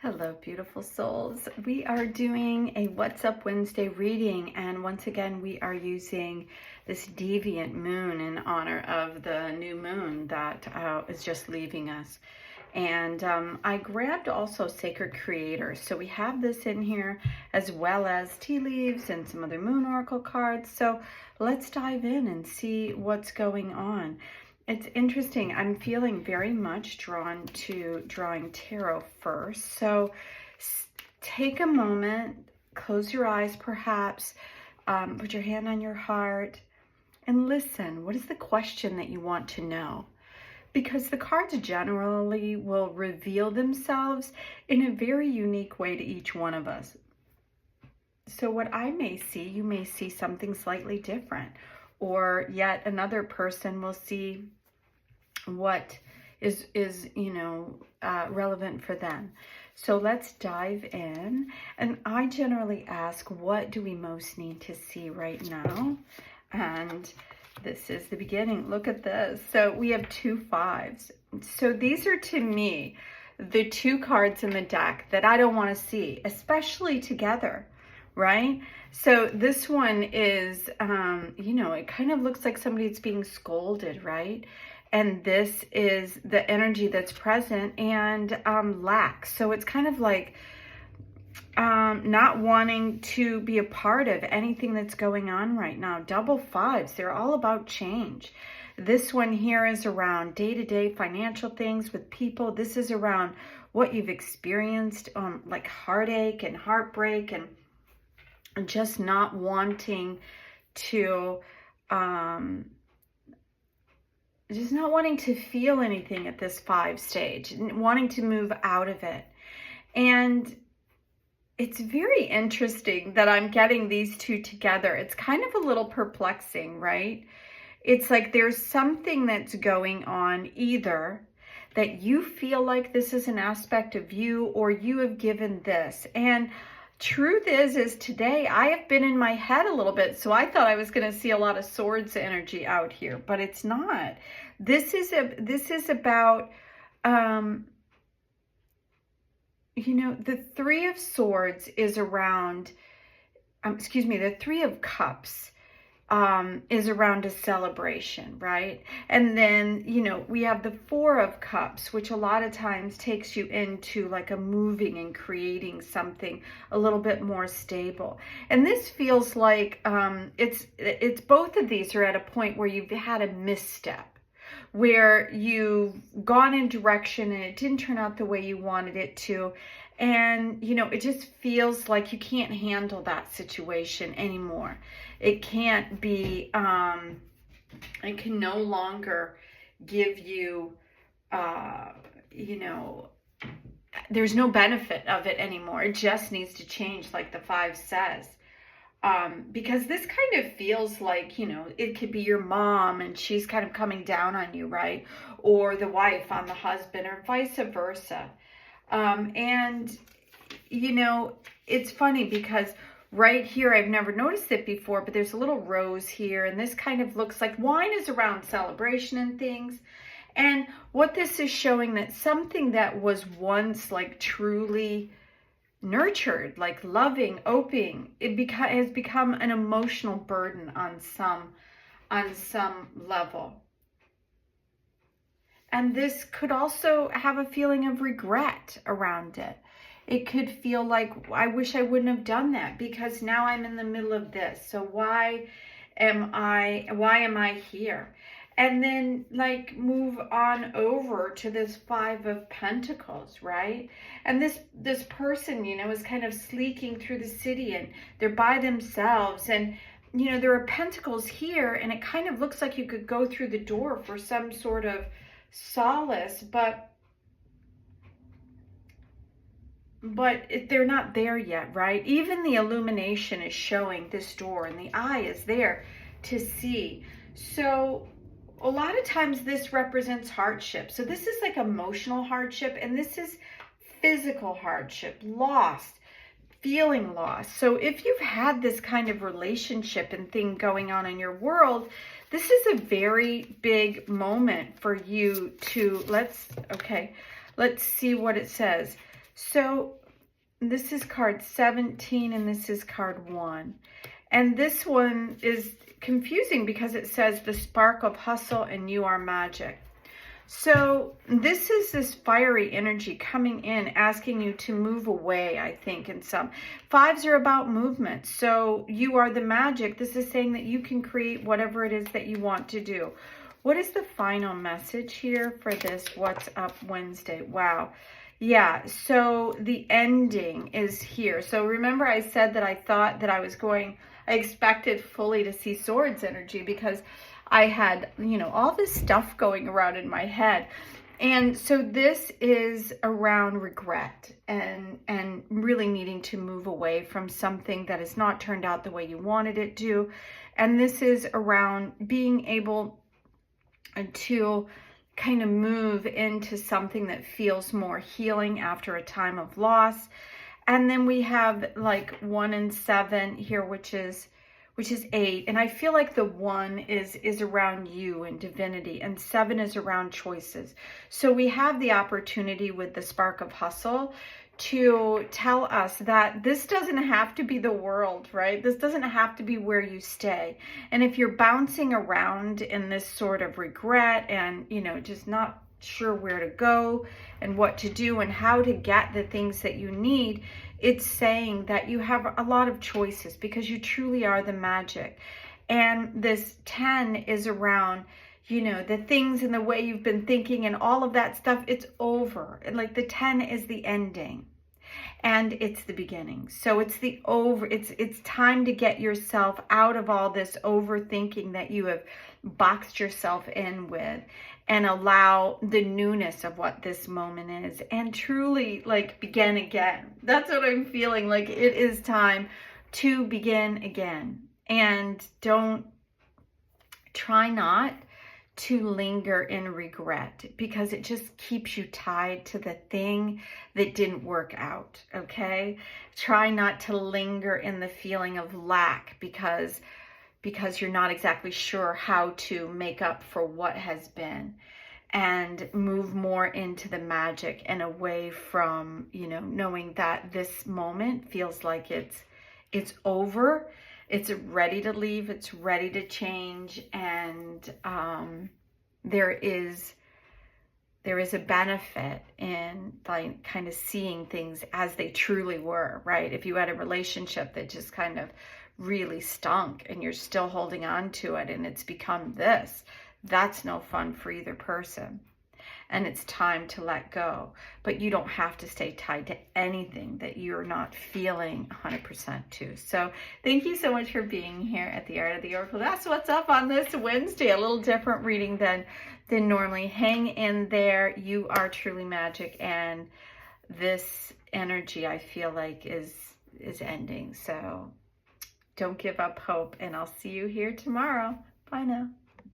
Hello, beautiful souls. We are doing a What's Up Wednesday reading, and once again, we are using this Deviant moon in honor of the new moon that is just leaving us. And I grabbed also Sacred Creators. So we have this in here as well as tea leaves and some other moon oracle cards. So let's dive in and see what's going on. It's interesting. I'm feeling very much drawn to drawing tarot first. So take a moment, close your eyes perhaps, put your hand on your heart and listen. What is the question that you want to know? Because the cards generally will reveal themselves in a very unique way to each one of us. So what I may see, you may see something slightly different, or yet another person will see what is relevant for them. So let's dive in. And I generally ask, what do we most need to see right now? And this is the beginning. Look at this. So we have 2 5s. So these are, to me, the 2 cards in the deck that I don't want to see, especially together, right? So this one is, it kind of looks like somebody's being scolded, right? And this is the energy that's present and lack. So it's kind of like not wanting to be a part of anything that's going on right now. Double 5s, they're all about change. This one here is around day-to-day financial things with people. This is around what you've experienced, like heartache and heartbreak and just not wanting to feel anything at this 5 stage, wanting to move out of it. And it's very interesting that I'm getting these 2 together. It's kind of a little perplexing, right? It's like there's something that's going on, either that you feel like this is an aspect of you, or you have given this. And truth is today I have been in my head a little bit, so I thought I was going to see a lot of swords energy out here, but it's not. This is about the 3 of Swords is around, the 3 of Cups is around a celebration, right? And then, we have the 4 of Cups, which a lot of times takes you into like a moving and creating something a little bit more stable. And this feels like it's both of these are at a point where you've had a misstep, where you've gone in direction and it didn't turn out the way you wanted it to. And, it just feels like you can't handle that situation anymore. It can't be, it can no longer give you, there's no benefit of it anymore. It just needs to change, like the 5 says. Because this kind of feels like, it could be your mom and she's kind of coming down on you, right? Or the wife on the husband, or vice versa. And, it's funny because right here, I've never noticed it before, but there's a little rose here, and this kind of looks like wine is around celebration and things. And what this is showing, that something that was once like truly nurtured, like loving, opening, has become an emotional burden on some level. And this could also have a feeling of regret around it. It could feel like, I wish I wouldn't have done that, because now I'm in the middle of this. So why am I here? And then like move on over to this 5 of Pentacles, right? And this person, is kind of sleeking through the city, and they're by themselves, and there are pentacles here, and it kind of looks like you could go through the door for some sort of solace, but they're not there yet, right? Even the illumination is showing this door, and the eye is there to see. So a lot of times this represents hardship. So this is like emotional hardship, and this is physical hardship, lost, feeling lost. So if you've had this kind of relationship and thing going on in your world, this is a very big moment for you to, let's see what it says. So this is card 17 and this is card 1. And this one is confusing because it says the spark of hustle and you are magic. So this is this fiery energy coming in, asking you to move away, I think, in some. Fives are about movement. So you are the magic. This is saying that you can create whatever it is that you want to do. What is the final message here for this What's Up Wednesday? Wow. Yeah, so the ending is here. So remember I said that I thought that I expected fully to see swords energy because I had, all this stuff going around in my head. And so this is around regret and really needing to move away from something that has not turned out the way you wanted it to. And this is around being able to kind of move into something that feels more healing after a time of loss. And then we have like 1 and 7 here, which is 8. And I feel like the 1 is around you and divinity, and 7 is around choices. So we have the opportunity with the spark of hustle to tell us that this doesn't have to be the world, right? This doesn't have to be where you stay. And if you're bouncing around in this sort of regret and, just not sure where to go and what to do and how to get the things that you need, it's saying that you have a lot of choices because you truly are the magic. And this 10 is around, the things and the way you've been thinking and all of that stuff, it's over. And like the 10 is the ending and it's the beginning. So it's it's time to get yourself out of all this overthinking that you have boxed yourself in with, and allow the newness of what this moment is and truly like begin again. That's what I'm feeling. Like it is time to begin again. And try not to linger in regret because it just keeps you tied to the thing that didn't work out, okay? Try not to linger in the feeling of lack because you're not exactly sure how to make up for what has been, and move more into the magic and away from, knowing that this moment feels like it's over. It's ready to leave. It's ready to change. And there is a benefit in like kind of seeing things as they truly were, right? If you had a relationship that just kind of really stunk and you're still holding on to it and it's become this, that's no fun for either person. And it's time to let go. But you don't have to stay tied to anything that you're not feeling 100% to. So thank you so much for being here at the Art of the Oracle. That's what's up on this Wednesday. A little different reading than normally. Hang in there. You are truly magic. And this energy, I feel like, is ending. So don't give up hope. And I'll see you here tomorrow. Bye now.